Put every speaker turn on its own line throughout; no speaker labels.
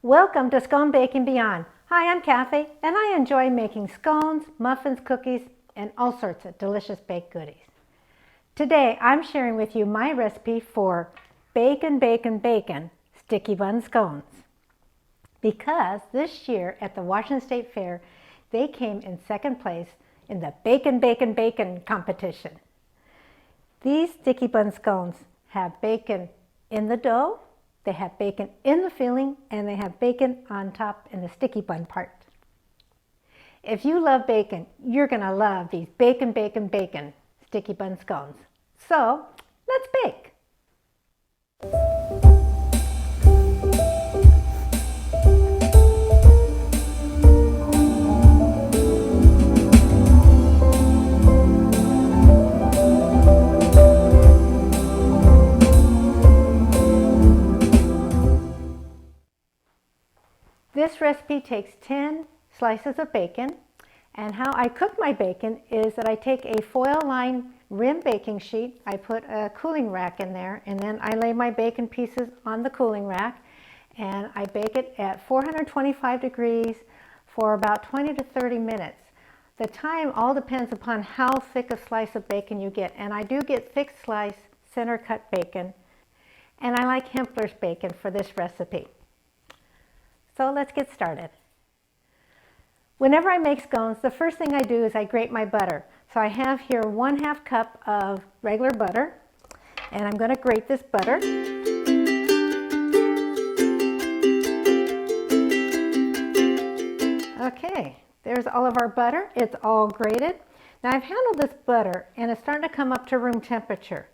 Welcome to Scone Baking Beyond. Hi, I'm Kathy, and I enjoy making scones, muffins, cookies, and all sorts of delicious baked goodies. Today, I'm sharing with you my recipe for bacon, bacon, bacon sticky bun scones. Because this year at the Washington State Fair, they came in second place in the bacon, bacon, bacon competition. These sticky bun scones have bacon in the dough, they have bacon in the filling, and they have bacon on top in the sticky bun part. If you love bacon, you're gonna love these bacon, bacon, bacon sticky bun scones. So, let's bake. This recipe takes 10 slices of bacon, and how I cook my bacon is that I take a foil-lined rim baking sheet, I put a cooling rack in there, and then I lay my bacon pieces on the cooling rack, and I bake it at 425 degrees for about 20 to 30 minutes. The time all depends upon how thick a slice of bacon you get, and I do get thick slice, center cut bacon, and I like Hempler's bacon for this recipe. So let's get started. Whenever I make scones, the first thing I do is I grate my butter. So I have here 1/2 cup of regular butter, and I'm going to grate this butter. Okay, there's all of our butter. It's all grated. Now I've handled this butter, and it's starting to come up to room temperature.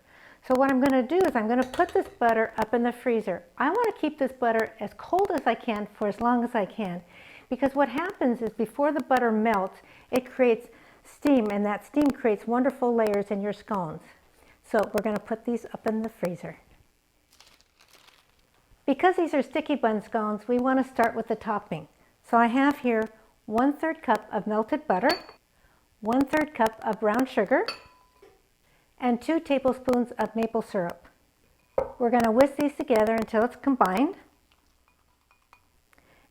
So what I'm going to do is I'm going to put this butter up in the freezer. I want to keep this butter as cold as I can for as long as I can, because what happens is before the butter melts, it creates steam, and that steam creates wonderful layers in your scones. So we're going to put these up in the freezer. Because these are sticky bun scones, we want to start with the topping. So I have here 1/3 cup of melted butter, 1/3 cup of brown sugar, and 2 tablespoons of maple syrup. We're going to whisk these together until it's combined.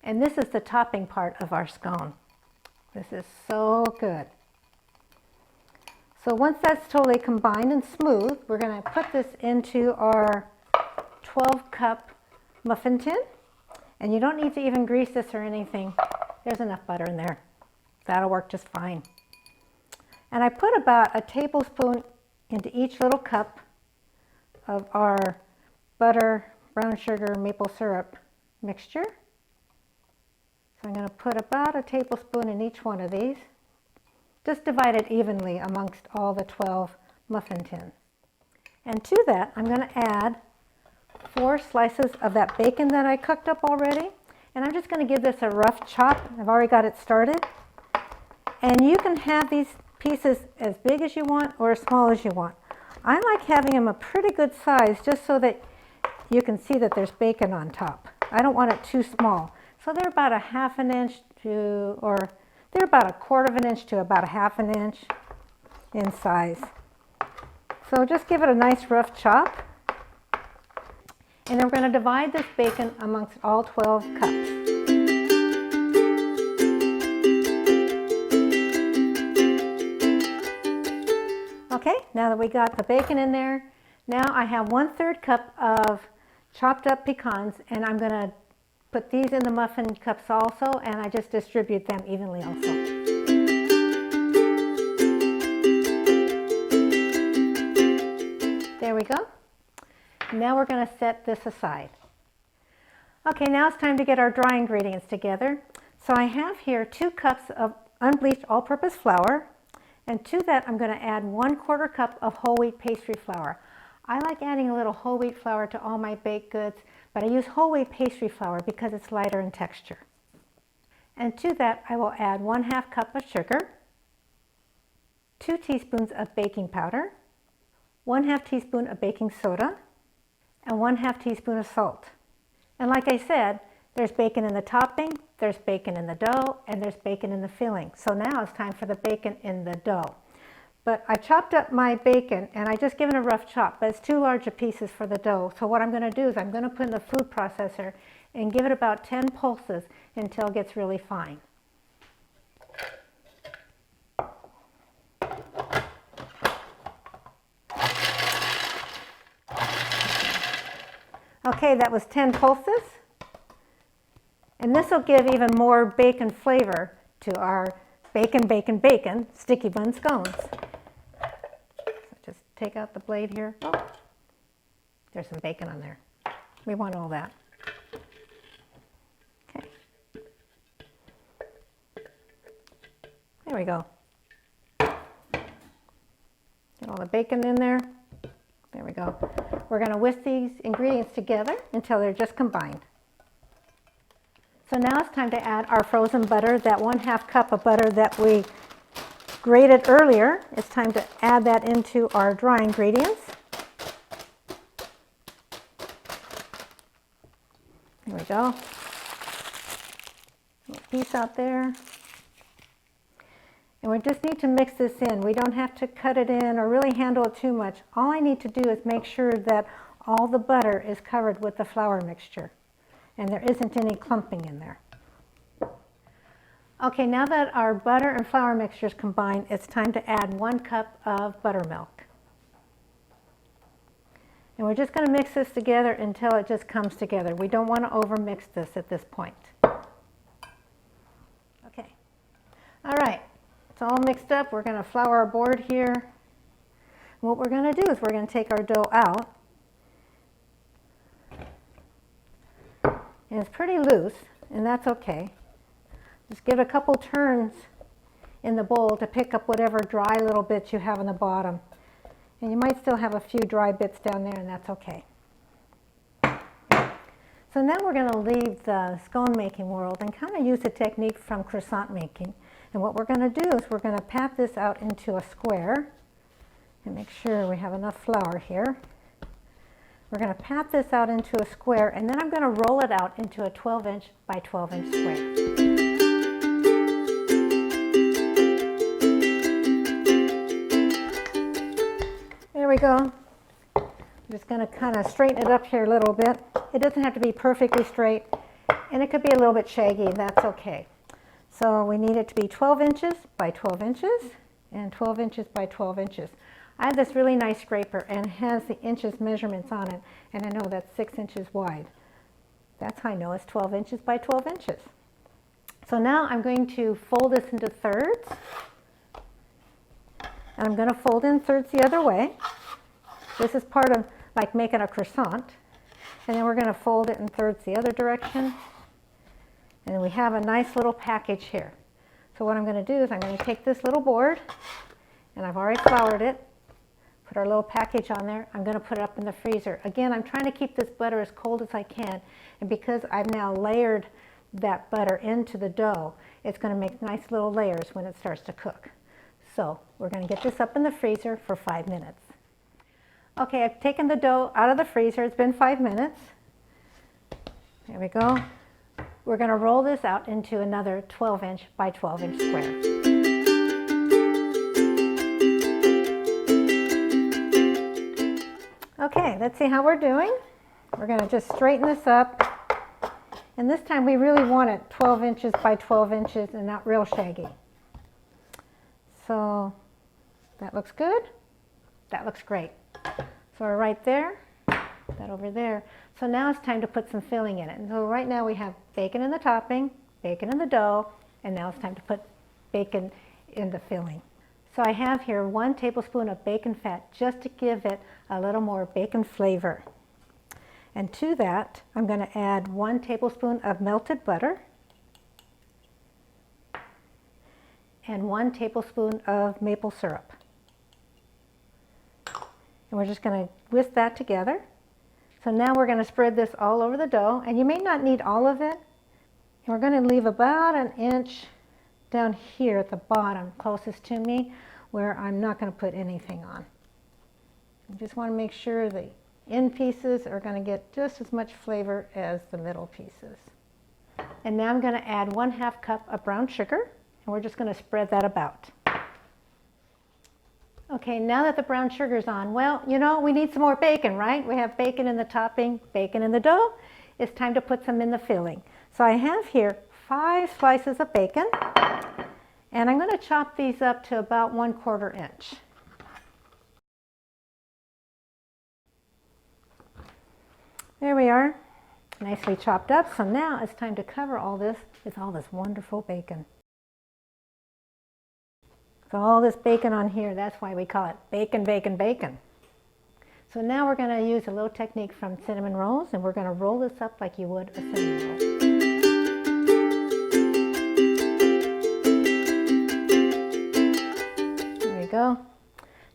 And this is the topping part of our scone. This is so good. So once that's totally combined and smooth, we're going to put this into our 12-cup muffin tin. And you don't need to even grease this or anything. There's enough butter in there. That'll work just fine. And I put about a tablespoon into each little cup of our butter, brown sugar, maple syrup mixture. So I'm going to put about a tablespoon in each one of these. Just divide it evenly amongst all the 12 muffin tins. And to that, I'm going to add 4 slices of that bacon that I cooked up already. And I'm just going to give this a rough chop. I've already got it started. And you can have these pieces as big as you want or as small as you want. I like having them a pretty good size just so that you can see that there's bacon on top. I don't want it too small. So they're about a 1/2 inch to, or they're about a 1/4 inch to about a 1/2 inch in size. So just give it a nice rough chop. And then we're going to divide this bacon amongst all 12 cups. Okay, now that we got the bacon in there, now I have 1/3 cup of chopped up pecans, and I'm going to put these in the muffin cups also, and I just distribute them evenly also. There we go. Now we're going to set this aside. Okay, now it's time to get our dry ingredients together. So I have here 2 cups of unbleached all-purpose flour, and to that I'm going to add 1/4 cup of whole wheat pastry flour. I like adding a little whole wheat flour to all my baked goods, but I use whole wheat pastry flour because it's lighter in texture. And to that I will add 1/2 cup of sugar, 2 teaspoons of baking powder, 1/2 teaspoon of baking soda, and 1/2 teaspoon of salt. And like I said, there's bacon in the topping, there's bacon in the dough, and there's bacon in the filling. So now it's time for the bacon in the dough. But I chopped up my bacon and I just given a rough chop, but it's too large a pieces for the dough. So what I'm going to do is I'm going to put in the food processor and give it about 10 pulses until it gets really fine. Okay, that was 10 pulses. And this will give even more bacon flavor to our bacon sticky bun scones. So just take out the blade here. Oh, there's some bacon on there. We want all that. Okay. There we go. Get all the bacon in there. There we go. We're going to whisk these ingredients together until they're just combined. So now it's time to add our frozen butter, that 1/2 cup of butter that we grated earlier. It's time to add that into our dry ingredients. There we go. Little piece out there. And we just need to mix this in. We don't have to cut it in or really handle it too much. All I need to do is make sure that all the butter is covered with the flour mixture and there isn't any clumping in there. Okay, now that our butter and flour mixture is combined, it's time to add 1 cup of buttermilk. And we're just going to mix this together until it just comes together. We don't want to overmix this at this point. Okay, all right. It's all mixed up. We're going to flour our board here. What we're going to do is we're going to take our dough out. And it's pretty loose, and that's okay. Just give it a couple turns in the bowl to pick up whatever dry little bits you have on the bottom. And you might still have a few dry bits down there, and that's okay. So now we're going to leave the scone making world and kind of use a technique from croissant making. And what we're going to do is we're going to pat this out into a square and make sure we have enough flour here. We're going to pat this out into a square, and then I'm going to roll it out into a 12-inch by 12-inch square. There we go. I'm just going to kind of straighten it up here a little bit. It doesn't have to be perfectly straight, and it could be a little bit shaggy, and that's okay. So we need it to be 12 inches by 12 inches and 12 inches by 12 inches. I have this really nice scraper and it has the inches measurements on it, and I know that's 6 inches wide. That's how I know it's 12 inches by 12 inches. So now I'm going to fold this into thirds, and I'm going to fold in thirds the other way. This is part of like making a croissant. And then we're going to fold it in thirds the other direction. And we have a nice little package here. So what I'm going to do is I'm going to take this little board, and I've already floured it, put our little package on there. I'm going to put it up in the freezer. Again, I'm trying to keep this butter as cold as I can, and because I've now layered that butter into the dough, it's going to make nice little layers when it starts to cook. So we're going to get this up in the freezer for 5 minutes. Okay, I've taken the dough out of the freezer. It's been 5 minutes. There we go. We're going to roll this out into another 12-inch by 12-inch square. Okay, let's see how we're doing. We're going to just straighten this up. And this time we really want it 12 inches by 12 inches and not real shaggy. So that looks good. That looks great. So we're right there, that over there. So now it's time to put some filling in it. And so right now we have bacon in the topping, bacon in the dough, and now it's time to put bacon in the filling. So I have here 1 tablespoon of bacon fat just to give it a little more bacon flavor. And to that, I'm going to add 1 tablespoon of melted butter and 1 tablespoon of maple syrup. And we're just going to whisk that together. So now we're going to spread this all over the dough, and you may not need all of it. And we're going to leave about 1 inch down here at the bottom, closest to me, where I'm not going to put anything on. I just want to make sure the end pieces are going to get just as much flavor as the middle pieces. And now I'm going to add 1/2 cup of brown sugar, and we're just going to spread that about. Okay, now that the brown sugar's on, well, you know, we need some more bacon, right? We have bacon in the topping, bacon in the dough. It's time to put some in the filling. So I have here 5 slices of bacon, and I'm going to chop these up to about 1/4 inch. There we are, nicely chopped up. So now it's time to cover all this with all this wonderful bacon. So all this bacon on here, that's why we call it bacon, bacon, bacon. So now we're going to use a little technique from cinnamon rolls, and we're going to roll this up like you would a cinnamon roll. There we go.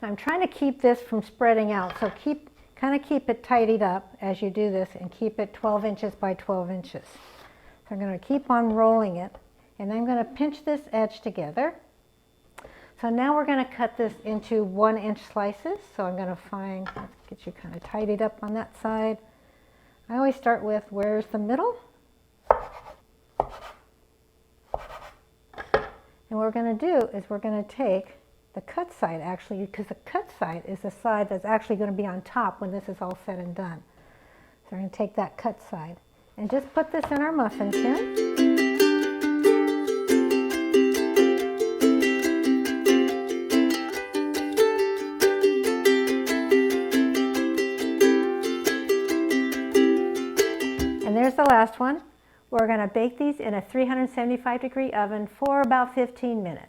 Now I'm trying to keep this from spreading out, so kind of keep it tidied up as you do this, and keep it 12 inches by 12 inches. So I'm going to keep on rolling it, and I'm going to pinch this edge together. So now we're going to cut this into 1-inch slices. So I'm going to find, let's get you kind of tidied up on that side. I always start with, where's the middle? And what we're going to do is we're going to take the cut side, actually, because the cut side is the side that's actually going to be on top when this is all said and done. So we're going to take that cut side and just put this in our muffin tin. And there's the last one. We're going to bake these in a 375-degree oven for about 15 minutes.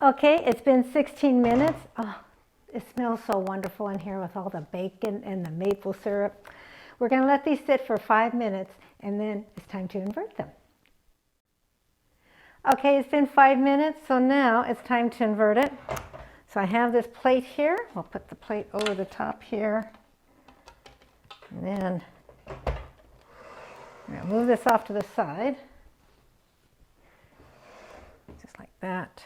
Okay, it's been 16 minutes. Oh, it smells so wonderful in here with all the bacon and the maple syrup. We're going to let these sit for 5 minutes, and then it's time to invert them. Okay, it's been 5 minutes, so now it's time to invert it. So I have this plate here. We'll put the plate over the top here. And then I'm going to move this off to the side. Just like that.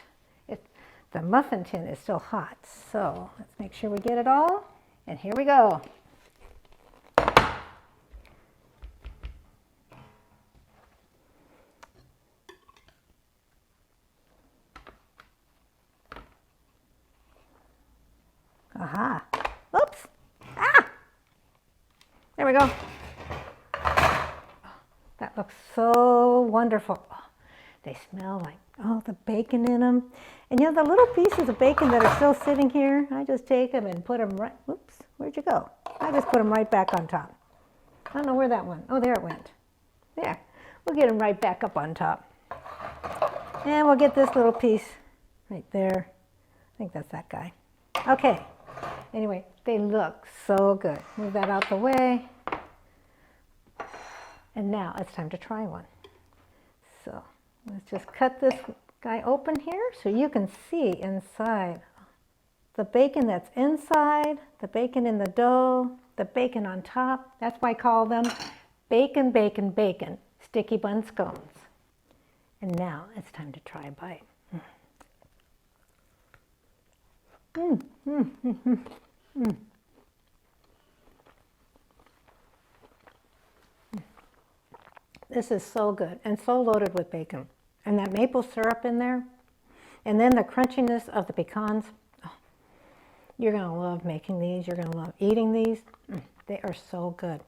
The muffin tin is still hot, so let's make sure we get it all. And here we go. Aha. Oops. Ah! There we go. That looks so wonderful. Oh, they smell like, oh, the bacon in them. And you know, the little pieces of bacon that are still sitting here, I just take them and put them right, whoops, where'd you go? I just put them right back on top. I don't know where that went. Oh, there it went. There. We'll get them right back up on top. And we'll get this little piece right there. I think that's that guy. Okay. Anyway, they look so good. Move that out the way. And now it's time to try one. So let's just cut this guy open here so you can see inside. The bacon that's inside, the bacon in the dough, the bacon on top. That's why I call them bacon, bacon, bacon, sticky bun scones. And now it's time to try a bite. This is so good and so loaded with bacon. And that maple syrup in there, and then the crunchiness of the pecans. Oh, you're going to love making these. You're going to love eating these. They are so good.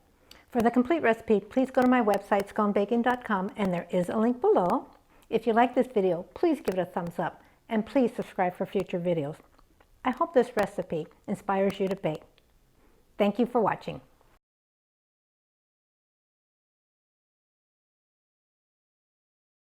For the complete recipe, please go to my website, sconebaking.com, and there is a link below. If you like this video, please give it a thumbs up, and please subscribe for future videos. I hope this recipe inspires you to bake. Thank you for watching.